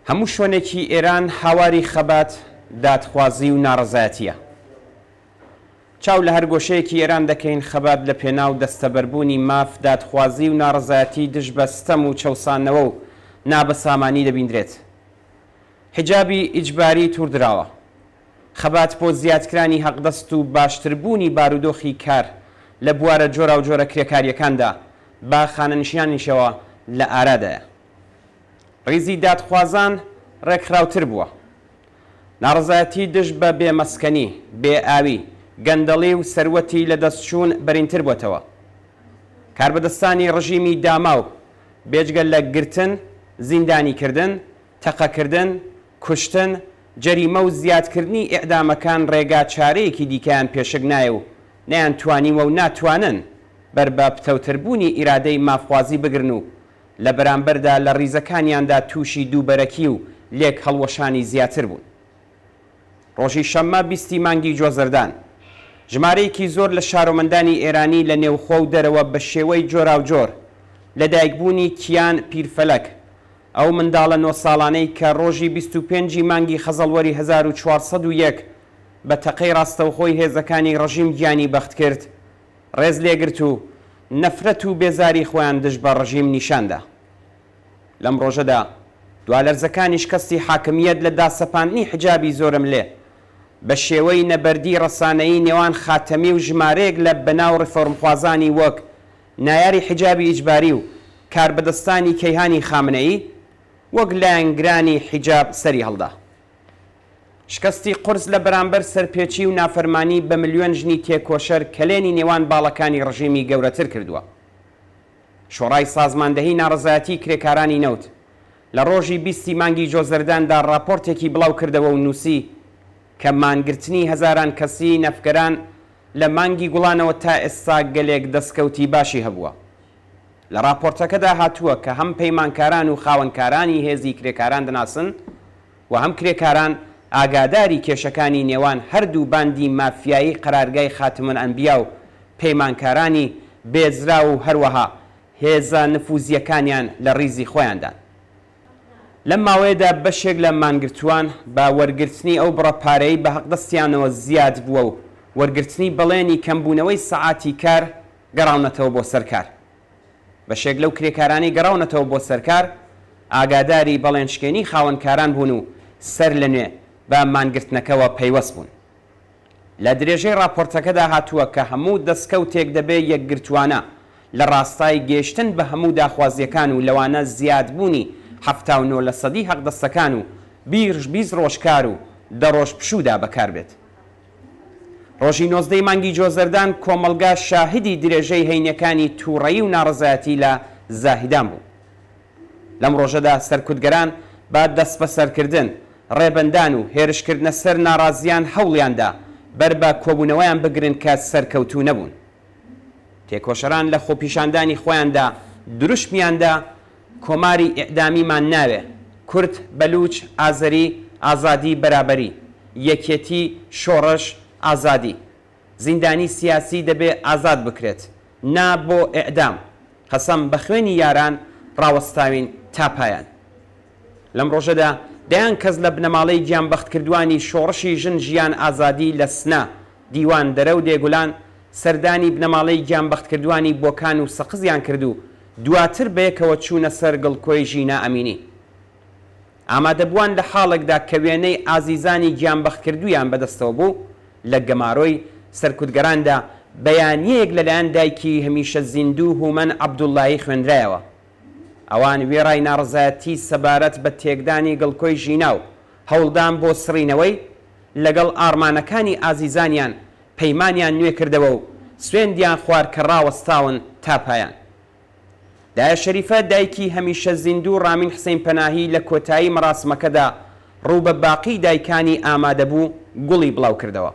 هەموو شوێنێکی ئێران هاواری خەبات دادخوازی و ناڕەزایەتیە. چاو لە هەر گۆشەیەکی ئێران دەکەین خەبات لە پێناو دەستەبەربوونی ماف، دادخوازی و ناڕەزایەتی دژ بە ستەم و چەوسانەوە و نابەسامانی دەبیندرێت. حیجابی ئیجباری تووردراوە. خەبات بۆ زیادکرانی حەقدەست و باشتربوونی بارودۆخی کار لە بوارە جۆرا و جۆرە کرێکاریەکاندا با خانەنشینانیشەوە لە ئارادایە. ڕیزی دادخوازان ڕێکخراوتر بووە. ناڕەزایەتی دژ بە بێمەسکەنی، بێئاوی، گەندەڵی و سەروەتی لە دەستچوون بەرینتر بووەتەوە. کاربەدەستانی ڕژیمی داماو بێجگەل لە گرتن، زیندانیکردن، تەقەکردن، کوشتن، جەریمە و زیادکردنی ئێعدامەکان ڕێگا چارەیەکی دیکەیان پێشک نایە و نەیانتوانیوە و ناتوانن بەربە پتەوتربوونی ئیرادەی مافوازی بگرن و لە بەرامبەردا لە ڕیزەکانیاندا تووشی دووبەرەکی و لێک هەڵوەشانی زیاتر بوون. ڕۆژی شەممە 20 مانگی جۆزەردان ژمارەیەکی زۆر لە شارۆمەندانی ئێرانی لە نێوخۆ و دەرەوە بە شێوەی جۆرا و جۆر لە دایکبوونی کیان پیرفەلەک، ئەو منداڵە 9 ساڵانەی کە ڕۆژی 25 مانگی خەزەڵوەری 1401 بە تەقەی ڕاستەوخۆی هێزەکانی ڕژیم گیانی بەخت کرد، ڕێز لێگرت و نەفرەت و بێزاری خۆیان دژ بە ڕژیم نیشاندا. لەم ڕۆژەدا دوالەرزەکانی شکستی حاکمیەت لە داسەپاندنی حجابی زۆرم لێ بە شێوەی نەبەردی ڕەسانەیی نێوان خاتەمی و ژمارەیەک لە بەناو ڕیفۆرمخوازانی وەک نایاری حجابی ئیجباری و کاربەدەستانی کەیهانی خامنەیی وەک لایەنگرانی حیجاب سەری هەڵدا. شکستی قورس لە بەرامبەر سەرپێچی و نافەرمانی بە ملیۆن ژنی تێکۆشەر کەلێنی نێوان باڵەکانی ڕژیمی گەورەتر کردووە. شۆڕای سازماندەهی ناڕەزایەتی کرێکارانی نەوت لە ڕۆژی 20 مانگی جۆزەرداندا راپۆرتێکی بڵاو کردەوە و نووسی کە مانگرتنی هەزاران کەسی نەفگەران لە مانگی گوڵانەوە تا ئێستا گەلێک دەستکەوتی باشی هەبووە. لە راپۆرتەکەدا هاتووە کە هەم پەیمانکاران و خاوەنکارانی هێزی کرێکاران دەناسن و هەم کرێکاران ئاگاداری کێشەکانی نێوان هەردوو باندی مافیایی قەرارگای خاتمەل ئەنبیا و پەیمانکارانی بێزرا و هەروەها هێزە نفوزیەکانیان لە ڕیزی خۆیاندان. لەم ماوەیەدا بەشێک لە مانگرتووان بە وەرگرتنی ئەو بڕەپارەی بە حەقدەستیانەوە زیاد بووە و وەرگرتنی بەڵێنی کەمبوونەوەی سەعاتی کار گەڕاونەتەوە بۆ سەرکار. بەشێک لەو کرێکارانی گەڕاونەتەوە بۆ سەرکار ئاگاداری بەڵێنشکێنی خاوەنکاران بوون و سەر لە نوێ بە مانگرتنەکەەوە پەیوەست بوون. لە درێژەی راپۆرتەکەدا هاتووە کە هەموو دەستکەوتێک دەبێت یەکگرتوانە لە ڕاستای گەیشتن بە هەموو داخوازیەکان و لەوانە زیادبوونی 79% حەقدەستەکان و 20 ڕۆژکار و 10 ڕۆژ پشوودا بەکار بێت. ڕۆژی 19 مانگی جۆزەردان کۆمەلگا شاهدی درێژەی هەینەکانی تووڕەیی و ناڕەزایەتی لە زاهیدان بوو. لەم ڕۆژەدا سەرکوتگەران با دەست بە سەرکردن، ڕێبەندان و هێرشکردنە سەر ناڕازیان هەوڵیاندا بەر بە کۆبوونەوەیان بگرن کە سەرکەوتوو نەبوون. تێکۆشەران لە خۆپیشاندانی خۆیاندا دروشمیاندا کۆماری ئێعدامیمان ناوێ، کورد، بەلوچ، ئازەری، ئازادی، بەرابەری، یەکێتی، شۆڕش، ئازادی، زیندانی سیاسی دەبێ ئازاد بکرێت، نا بۆ ئێعدام، قەسەم بە خوێنی یاران ڕاوەستاوین تا پایان. لەم ڕۆژەدا دەیان کەس لە بنەماڵەی گیانبەخت کردوانی شۆڕشی ژن ژیان ئازادی لە سنا، دیوان دەرە و دێگولان سەردانی بنەماڵەی گیانبەخت کردوانی بۆکان و سەقزیان کردو دواتر بەیەکەوە چوونە سەر گڵکۆی ژینا ئەمینی. ئامادەبووان لە حاڵێکدا کە وێنەی ئازیزانی گیانبەخت کردویان بەدەستەوە بوو لە گەمارۆی سەرکوتگەراندا بەیانیەک لەلایەن دایکی هەمیشە زیندوو هومەن عەبدوڵڵایی خوێندرایەوە. ئەوان وێڕای ناڕەزایەتی سەبارەت بە تێکدانی گڵکۆی ژینا و هەوڵدان بۆ سڕینەوەی لەگەڵ ئارمانەکانی ئازیزانیان پەیمانیان نوێ کردەوە و سوێندیان خوارد کە ڕاوەستاون تا پایان. دایە شەریفە دایکی هەمیشە زیندوو ڕامین حسین پەناهی لە کۆتایی مەراسمەکەدا ڕوو بە باقی دایکانی ئامادەبوو گوڵی بڵاو کردەوە.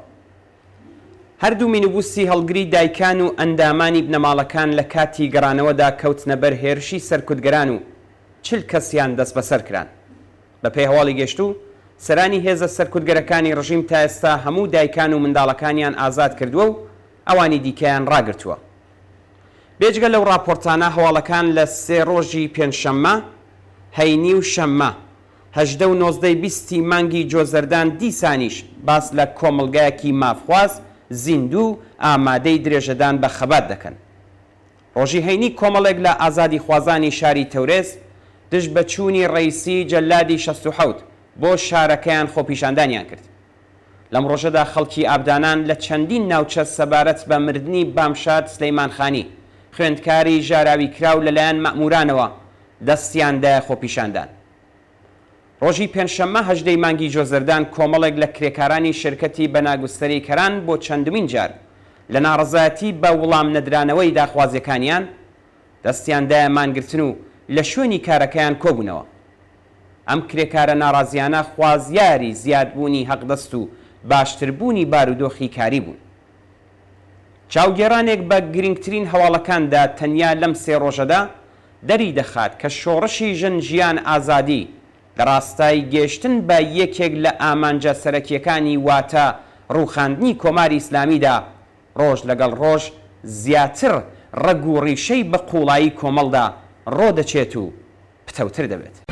هەردوو مینوبوسی هەڵگری دایکان و ئەندامانی بنەماڵەکان لە کاتی گەڕانەوەدا کەوتنە بەر هێرشی سەرکوتگەران و 40 کەسیان دەست بەسەر کران. بە پێی هەواڵی گەشت و سەرانی هێزە سەرکوتگەرەکانی ڕژیم تا ئێستا هەموو دایکان و منداڵەکانیان ئازاد کردووە و ئەوانی دیکەیان ڕاگرتووە. بێجگە لەو راپۆرتانە هەواڵەکان لە 3 ڕۆژی پێنجشەممە، هەینی و شەممە 18 و 19 مانگی جۆزەردان دیسانیش باس لە کۆمەڵگایەکی مافخواز زیندوو ئامادەی درێژەدان بە خەبات دەکەن. ڕۆژی هەینی کۆمەڵێک لە ئازادی خوازانی شاری تەورێز دژ بە چوونی ڕئیسی جەلادی 67 بۆ شارەکەیان خۆپیشاندانیان کرد. لەم ڕۆژەدا خەڵکی ئابدانان لە چەندین ناوچە سەبارەت بە مردنی بامشاد سلەیمانخانی خوێندکاری ژاراوی کراو لەلایەن مەئمورانەوە دەستیاندایە خۆپیشاندان. ڕۆژی پێنجشەممە 18 مانگی جۆزەردان کۆمەڵێک لە کرێکارانی شرکەتی بەناگوستەری کەران بۆ چەندمین جار لە ناڕەزایەتی بە وەڵام نەدرانەوەی داخوازیەکانیان دەستیاندایە مانگرتن و لە شوێنی کارەکەیان کۆبوونەوە. ئەم کرێکارە ناڕازیانە خوازیاری زیادبوونی هەقدەست و باشتربوونی بارودۆخی کاری بوون. چاوگێڕانێک بە گرنگترین هەواڵەکاندا تەنیا لەم سێ ڕۆژەدا دەری دەخات کە شۆڕشی ژن ژیان ئازادی لە ڕاستای گەیشتن بە یەکێک لە ئامانجە سەرەکیەکانی واتە ڕووخاندنی کۆماری ئیسلامیدا ڕۆژ لەگەڵ ڕۆژ زیاتر ڕەگ و ڕیشەی بە قوڵایی کۆمەڵدا ڕۆ دەچێت و پتەوتر دەبێت.